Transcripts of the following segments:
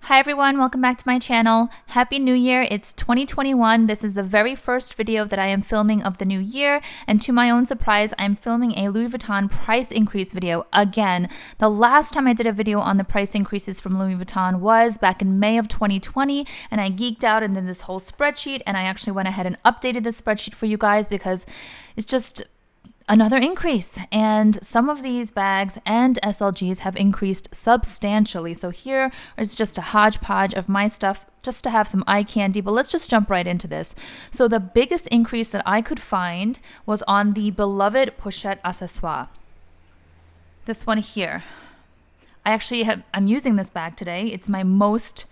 Hi everyone, welcome back to my channel. Happy New Year, it's 2021. This is the very first video that I am filming of the new year, and to my own surprise, I'm filming a Louis Vuitton price increase video again. The last time I did a video on the price increases from Louis Vuitton was back in May of 2020, and I geeked out and did this whole spreadsheet, and I actually went ahead and updated the spreadsheet for you guys because it's just another increase, and some of these bags and SLGs have increased substantially. So here is just a hodgepodge of my stuff just to have some eye candy, but let's just jump right into this. So the biggest increase that I could find was on the beloved Pochette Accessoires. This one here. I'm using this bag today. It's my most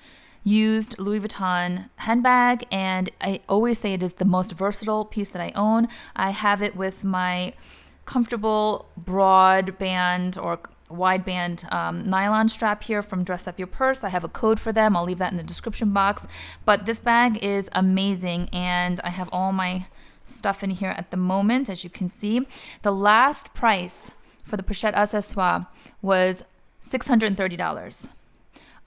used Louis Vuitton handbag, and I always say it is the most versatile piece that I own. I have it with my comfortable broadband or wideband nylon strap here from Dress Up Your Purse. I have a code for them. I'll leave that in the description box. But this bag is amazing, and I have all my stuff in here at the moment, as you can see. The last price for the Pochette Accessoires was $630.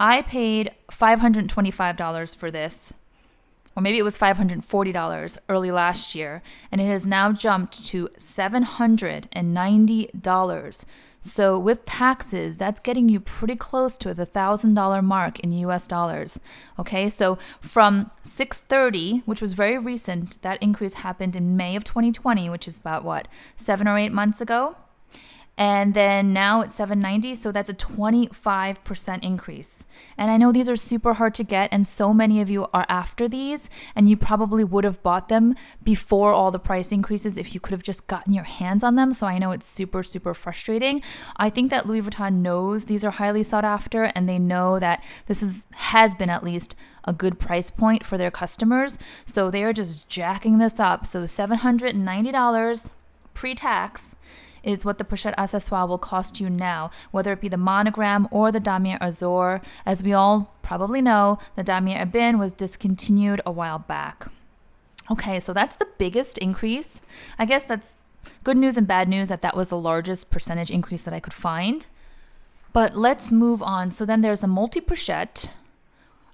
I paid $525 for this, or maybe it was $540 early last year, and it has now jumped to $790. So with taxes, that's getting you pretty close to the $1,000 mark in US dollars. Okay, so from $630, which was very recent, that increase happened in May of 2020, which is about 7 or 8 months ago. And then now it's $790, so that's a 25% increase. And I know these are super hard to get, and so many of you are after these, and you probably would have bought them before all the price increases if you could have just gotten your hands on them. So I know it's super, super frustrating. I think that Louis Vuitton knows these are highly sought after, and they know that this has been at least a good price point for their customers. So they are just jacking this up. So $790 pre-tax is what the Pochette Accessoires will cost you now, whether it be the monogram or the Damier Azur. As we all probably know, the Damier Ebene was discontinued a while back. Okay, so that's the biggest increase. I guess that's good news and bad news that was the largest percentage increase that I could find. But let's move on. So then there's a multi-pochette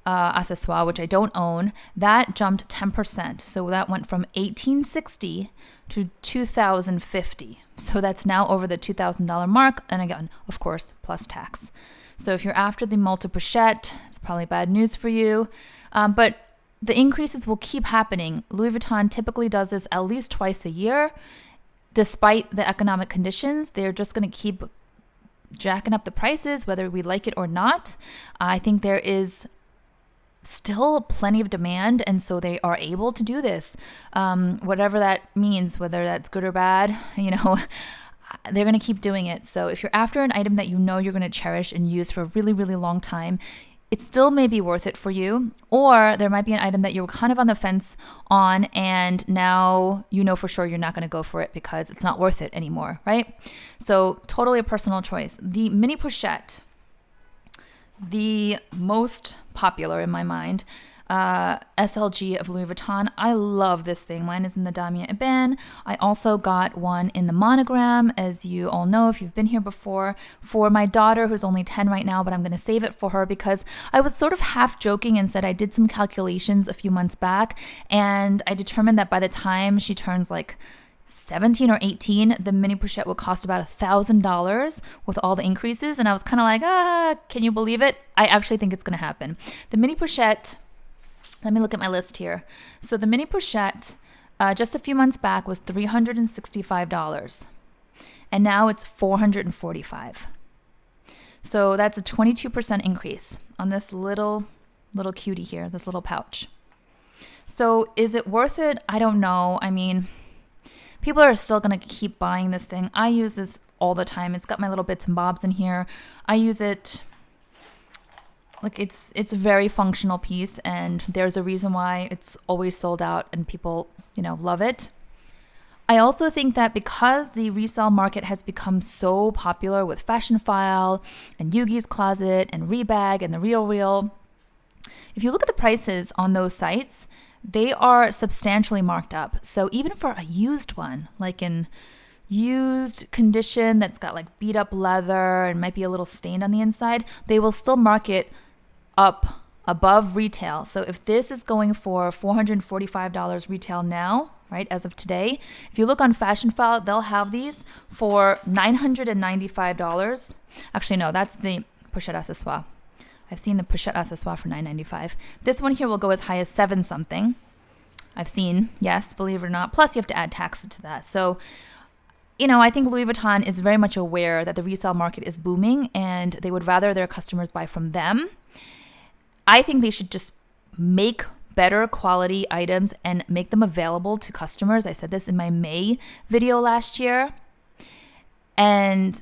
accessoire, which I don't own. That jumped 10%. So that went from $1,860 to $2,050. So that's now over the $2,000 mark. And again, of course, plus tax. So if you're after the multi-pochette, it's probably bad news for you. But the increases will keep happening. Louis Vuitton typically does this at least twice a year. Despite the economic conditions, they're just going to keep jacking up the prices, whether we like it or not. I think there is still plenty of demand, and so they are able to do this, whatever that means, whether that's good or bad, they're going to keep doing it. So if you're after an item that you know you're going to cherish and use for a really, really long time, it still may be worth it for you. Or there might be an item that you're kind of on the fence on, and now you know for sure you're not going to go for it because it's not worth it anymore, right? So totally a personal choice. The mini pochette, the most popular in my mind, SLG of Louis Vuitton. I love this thing. Mine is in the Damier Ebene. I also got one in the monogram, as you all know if you've been here before, for my daughter who's only 10 right now, but I'm going to save it for her because I was sort of half joking and said I did some calculations a few months back, and I determined that by the time she turns 17 or 18, the mini pochette will cost about $1,000 with all the increases. And I was kind of like, can you believe it? I actually think it's going to happen. The mini pochette, let me look at my list here. So the mini pochette, just a few months back, was $365. And now it's $445. So that's a 22% increase on this little cutie here, this little pouch. So is it worth it? I don't know. I mean, people are still going to keep buying this thing. I use this all the time. It's got my little bits and bobs in here. I use it it's a very functional piece, and there's a reason why it's always sold out and people, love it. I also think that because the resale market has become so popular with Fashion File and Yugi's Closet and Rebag and The RealReal, if you look at the prices on those sites, they are substantially marked up. So even for a used one, like in used condition that's got beat up leather and might be a little stained on the inside, they will still mark it up above retail. So if this is going for $445 retail now, right, as of today, if you look on Fashion File, they'll have these for $995. Actually, no, that's the Pochette Accessoires. I've seen the Pochette Accessoires for $995. This one here will go as high as 7 something. I've seen, yes, believe it or not. Plus, you have to add taxes to that. So, you know, I think Louis Vuitton is very much aware that the resale market is booming and they would rather their customers buy from them. I think they should just make better quality items and make them available to customers. I said this in my May video last year. And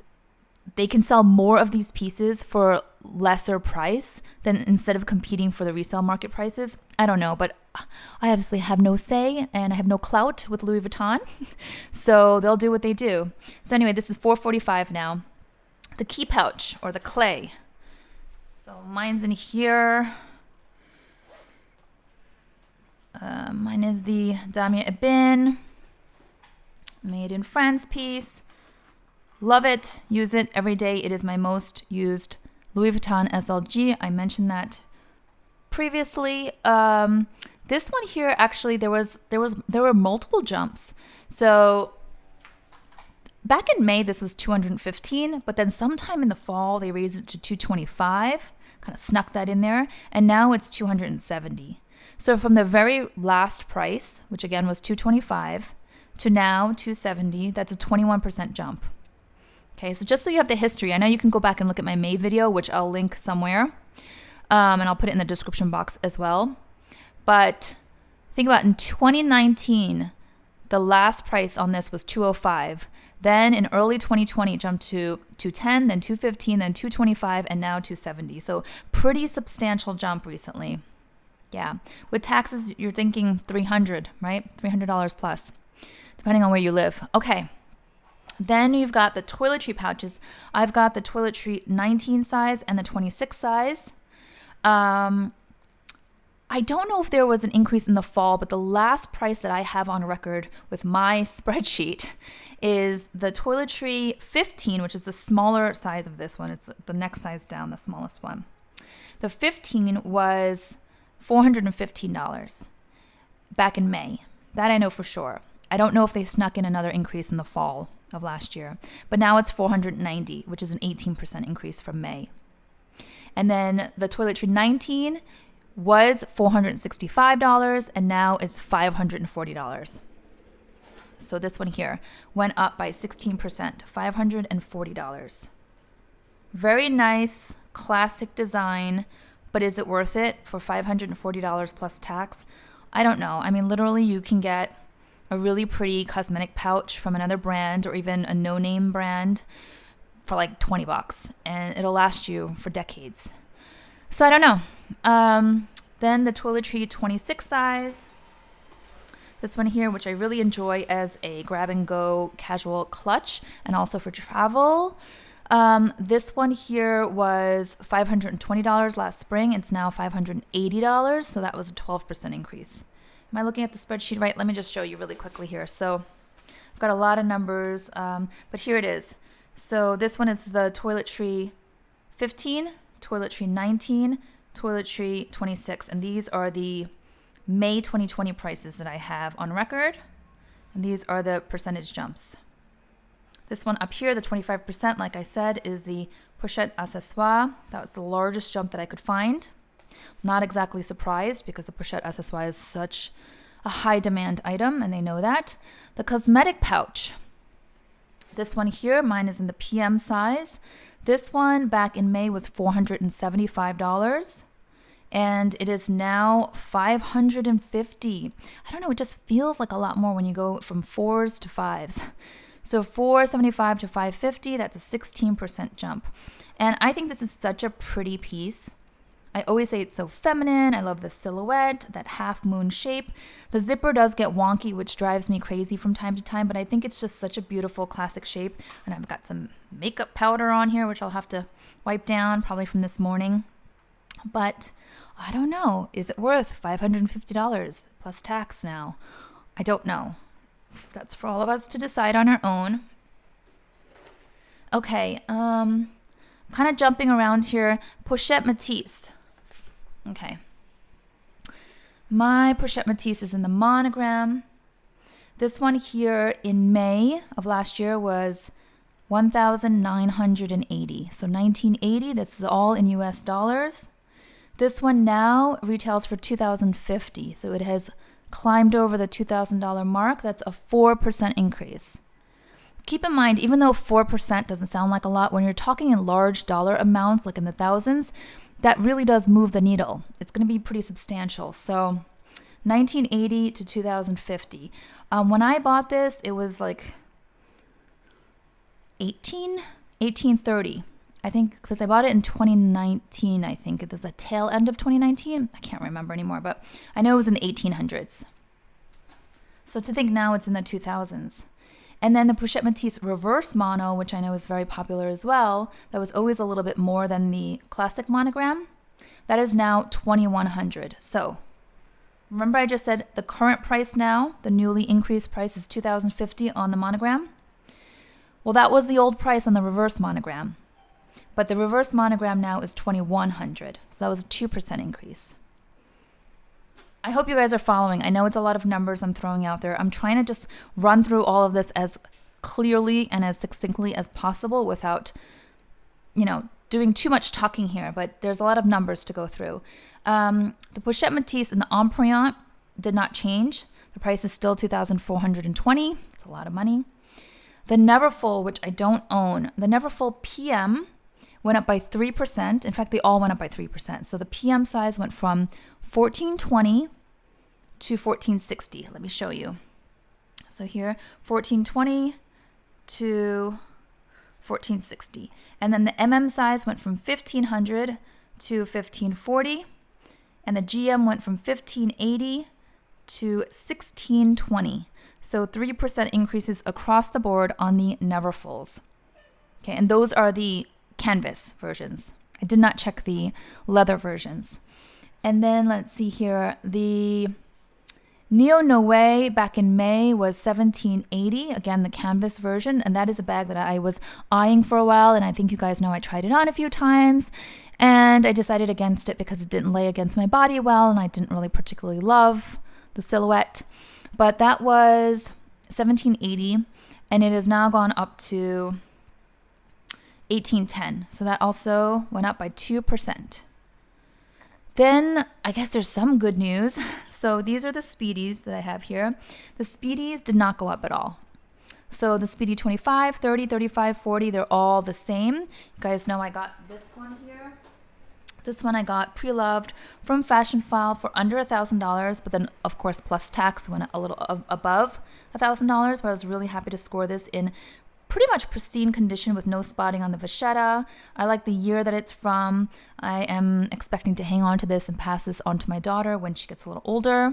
they can sell more of these pieces for lesser price than instead of competing for the resale market prices. I don't know, but I obviously have no say and I have no clout with Louis Vuitton. So they'll do what they do. So anyway, this is $445 now. The key pouch or the clay. So mine's in here. Mine is the Damia Ebene made in France piece. Love it. Use it every day. It is my most used Louis Vuitton SLG. I mentioned that previously. This one here, actually, there were multiple jumps. So back in May, this was $215, but then sometime in the fall, they raised it to $225. Kind of snuck that in there, and now it's $270. So from the very last price, which again was $225, to now $270, that's a 21% jump. Okay, so just so you have the history, I know you can go back and look at my May video, which I'll link somewhere, and I'll put it in the description box as well. But think about in 2019, the last price on this was $205. Then in early 2020, it jumped to $210, then $215, then $225, and now $270. So pretty substantial jump recently. Yeah, with taxes, you're thinking $300, right? $300 plus, depending on where you live. Okay. Then you've got the toiletry pouches. I've got the Toiletry 19 size and the 26 size. I don't know if there was an increase in the fall, but the last price that I have on record with my spreadsheet is the Toiletry 15, which is the smaller size of this one. It's the next size down, the smallest one. The 15 was $415 back in May. That I know for sure. I don't know if they snuck in another increase in the fall of last year, but now it's $490, which is an 18% increase from May. And then the Toiletry 19 was $465, and now it's $540. So this one here went up by 16%, $540. Very nice, classic design, but is it worth it for $540 plus tax? I don't know. I mean, literally you can get a really pretty cosmetic pouch from another brand or even a no-name brand for like $20, and it'll last you for decades. So I don't know. Then the Toiletry 26 size. This one here, which I really enjoy as a grab-and-go casual clutch and also for travel. This one here was $520 last spring. It's now $580, so that was a 12% increase. Am I looking at the spreadsheet right? Let me just show you really quickly here. So I've got a lot of numbers, but here it is. So this one is the Toiletry 15, Toiletry 19, Toiletry 26, and these are the May 2020 prices that I have on record, and these are the percentage jumps. This one up here, the 25%, like I said, is the Pochette Accessoires. That was the largest jump that I could find. Not exactly surprised because the Pochette Accessoires is such a high demand item, and they know that. The cosmetic pouch. This one here, mine is in the PM size. This one back in May was $475, and it is now $550. I don't know, it just feels like a lot more when you go from 4s to 5s. So $475 to $550, that's a 16% jump. And I think this is such a pretty piece. I always say it's so feminine. I love the silhouette, that half moon shape. The zipper does get wonky, which drives me crazy from time to time, but I think it's just such a beautiful classic shape. And I've got some makeup powder on here, which I'll have to wipe down probably from this morning. But I don't know. Is it worth $550 plus tax now? I don't know. That's for all of us to decide on our own. Okay, kind of jumping around here. Pochette Métis. Okay. My Pochette Métis is in the monogram. This one here in May of last year was 1,980. So 1980, this is all in US dollars. This one now retails for 2,050. So it has climbed over the $2,000 mark. That's a 4% increase. Keep in mind, even though 4% doesn't sound like a lot, when you're talking in large dollar amounts, like in the thousands, that really does move the needle. It's going to be pretty substantial. So 1980 to 2050. When I bought this, it was like 1830. I think because I bought it in 2019, I think it was a tail end of 2019. I can't remember anymore, but I know it was in the 1800s. So to think now it's in the 2000s. And then the Pochette Métis reverse mono, which I know is very popular as well, that was always a little bit more than the classic monogram. That is now $2,100. So remember I just said the current price now, the newly increased price is $2,050 on the monogram? Well, that was the old price on the reverse monogram. But the reverse monogram now is $2,100. So that was a 2% increase. I hope you guys are following. I know it's a lot of numbers I'm throwing out there. I'm trying to just run through all of this as clearly and as succinctly as possible without, doing too much talking here. But there's a lot of numbers to go through. The Pochette Métis and the Empreinte did not change. The price is still $2,420. It's a lot of money. The Neverfull, which I don't own, the Neverfull PM went up by 3%. In fact, they all went up by 3%. So the PM size went from 1420 to 1460. Let me show you. So here, 1420 to 1460. And then the MM size went from 1500 to 1540. And the GM went from 1580 to 1620. So 3% increases across the board on the Neverfulls. Okay, and those are the canvas versions. I did not check the leather versions. And then let's see here. The Neo Noe back in May was $1,780. Again, the canvas version. And that is a bag that I was eyeing for a while. And I think you guys know I tried it on a few times. And I decided against it because it didn't lay against my body well. And I didn't really particularly love the silhouette. But that was $1,780. And it has now gone up to $1,810. So that also went up by 2%. Then I guess there's some good news. So these are the Speedies that I have here. The Speedies did not go up at all. So the Speedy 25, 30, 35, 40, they're all the same. You guys know I got this one here. This one I got pre-loved from Fashion File for under $1,000, but then of course plus tax went a little above $1,000. But I was really happy to score this in pretty much pristine condition with no spotting on the vachetta. I like the year that it's from. I am expecting to hang on to this and pass this on to my daughter when she gets a little older.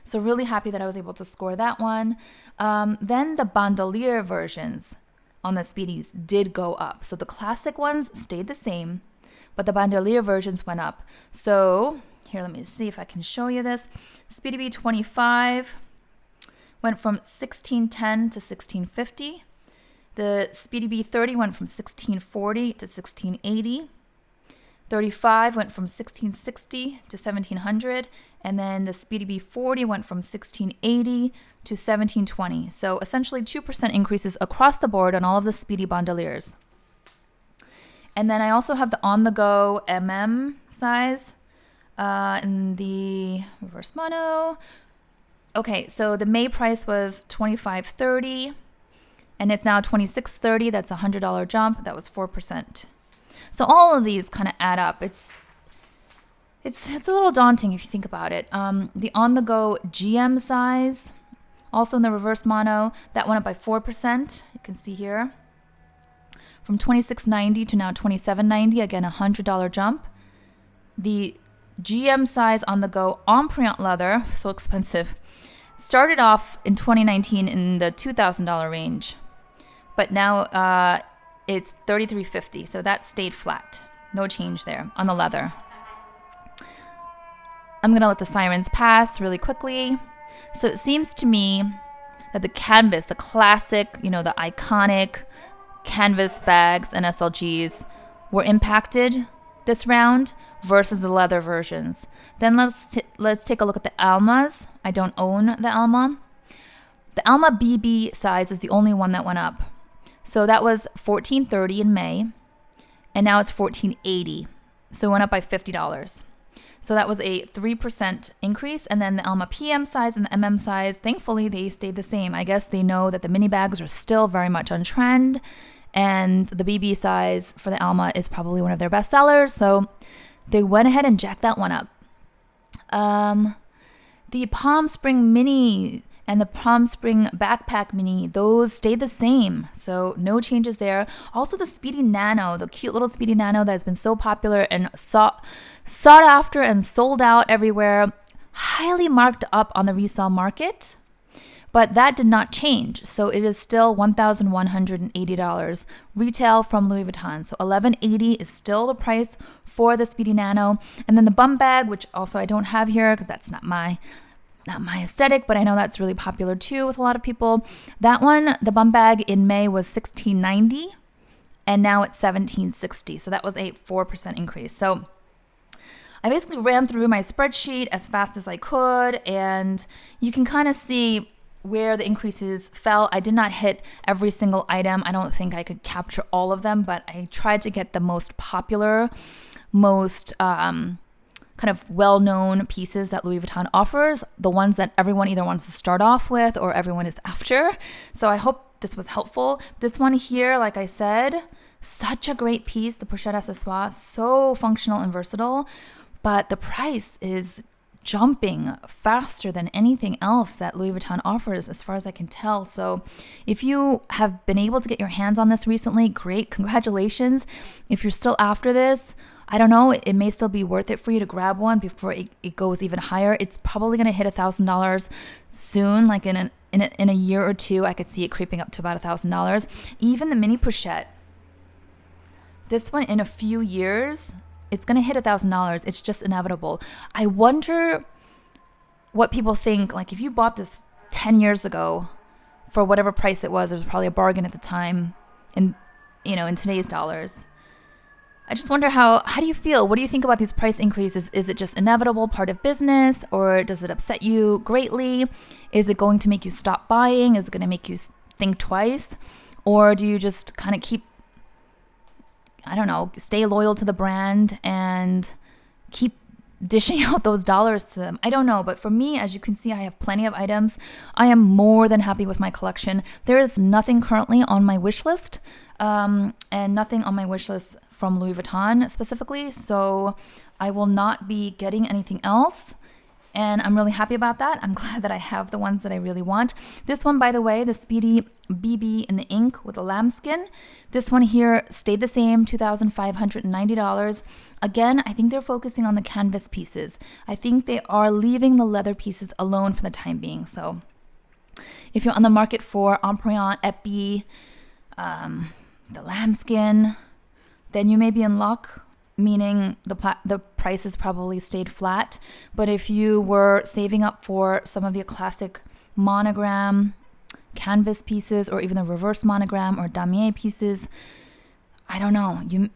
So really happy that I was able to score that one. Then the bandolier versions on the Speedies did go up. So the classic ones stayed the same, but the bandolier versions went up. So here, let me see if I can show you this. Speedy B25 went from 1610 to 1650. The Speedy B30 went from 1640 to 1680. 35 went from 1660 to 1700. And then the Speedy B40 went from 1680 to 1720. So essentially 2% increases across the board on all of the Speedy bandoliers. And then I also have the OnTheGo size in the reverse mono. Okay, so the May price was $25.30, and it's now $26.30. That's a $100 jump. That was 4%. So all of these kind of add up. It's a little daunting if you think about it. The OnTheGo GM size, also in the reverse mono, that went up by 4%. You can see here. From $26.90 to now $27.90. Again, a $100 jump. The GM size OnTheGo Empreinte leather, so expensive, started off in 2019 in the $2,000 range, but now it's $33.50, so that stayed flat. No change there on the leather. I'm going to let the sirens pass really quickly. So it seems to me that the canvas, the classic, the iconic canvas bags and SLGs were impacted this round, versus the leather versions. Then let's take a look at the Almas. I don't own the Alma. The Alma BB size is the only one that went up. So that was $14.30 in May, and now it's $14.80. So it went up by $50. So that was a 3% increase. And then the Alma PM size and the MM size, thankfully, they stayed the same. I guess they know that the mini bags are still very much on trend. And the BB size for the Alma is probably one of their best sellers. So they went ahead and jacked that one up. The Palm Spring Mini and the Palm Spring Backpack Mini, those stayed the same. So no changes there. Also the Speedy Nano, the cute little Speedy Nano that has been so popular and sought after and sold out everywhere, highly marked up on the resale market. But that did not change. So it is still $1,180 retail from Louis Vuitton. So $1,180 is still the price for the Speedy Nano. And then the Bumbag, which also I don't have here because that's not my aesthetic, but I know that's really popular too with a lot of people. That one, the Bumbag in May was $1,690 and now it's $1,760. So that was a 4% increase. So I basically ran through my spreadsheet as fast as I could, and you can kind of see where the increases fell. I did not hit every single item. I don't think I could capture all of them, but I tried to get the most popular, most kind of well-known pieces that Louis Vuitton offers, the ones that everyone either wants to start off with or everyone is after. So I hope this was helpful. This one here, like I said, such a great piece, the Pochette Accessoires, so functional and versatile, but the price is jumping faster than anything else that Louis Vuitton offers as far as I can tell. So if you have been able to get your hands on this recently, great, congratulations. If you're still after this, I don't know, it may still be worth it for you to grab one before it goes even higher. It's probably going to hit $1,000 soon, like in a year or two. I could see it creeping up to about $1,000. Even the mini Pochette, this one in a few years, it's going to hit $1,000. It's just inevitable. I wonder what people think. Like if you bought this 10 years ago for whatever price it was probably a bargain at the time in today's dollars. I just wonder how do you feel? What do you think about these price increases? Is it just inevitable, part of business, or does it upset you greatly? Is it going to make you stop buying? Is it going to make you think twice? Or do you just kind of keep, I don't know, stay loyal to the brand and keep dishing out those dollars to them? I don't know, but for me, as you can see, I have plenty of items. I am more than happy with my collection. There is nothing currently on my wish list, and nothing on my wish list from Louis Vuitton specifically, so I will not be getting anything else, and I'm really happy about that. I'm glad that I have the ones that I really want. This one, by the way, the Speedy BB in the ink with the lambskin, this one here stayed the same, $2,590. Again, I think they're focusing on the canvas pieces. I think they are leaving the leather pieces alone for the time being. So if you're on the market for Empreinte, Epi, the lambskin, then you may be in luck, meaning the prices probably stayed flat. But if you were saving up for some of the classic monogram canvas pieces, or even the reverse monogram or damier pieces, I don't know, you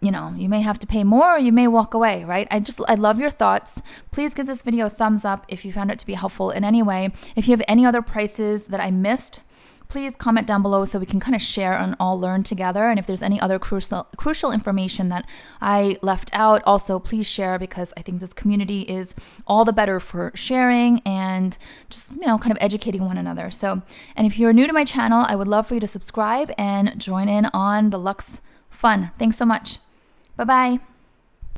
may have to pay more, or you may walk away, right? I love your thoughts. Please give this video a thumbs up if you found it to be helpful in any way. If you have any other prices that I missed, please comment down below so we can kind of share and all learn together. And if there's any other crucial information that I left out, also please share, because I think this community is all the better for sharing and just, kind of educating one another. So, and if you're new to my channel, I would love for you to subscribe and join in on the luxe fun. Thanks so much. Bye-bye.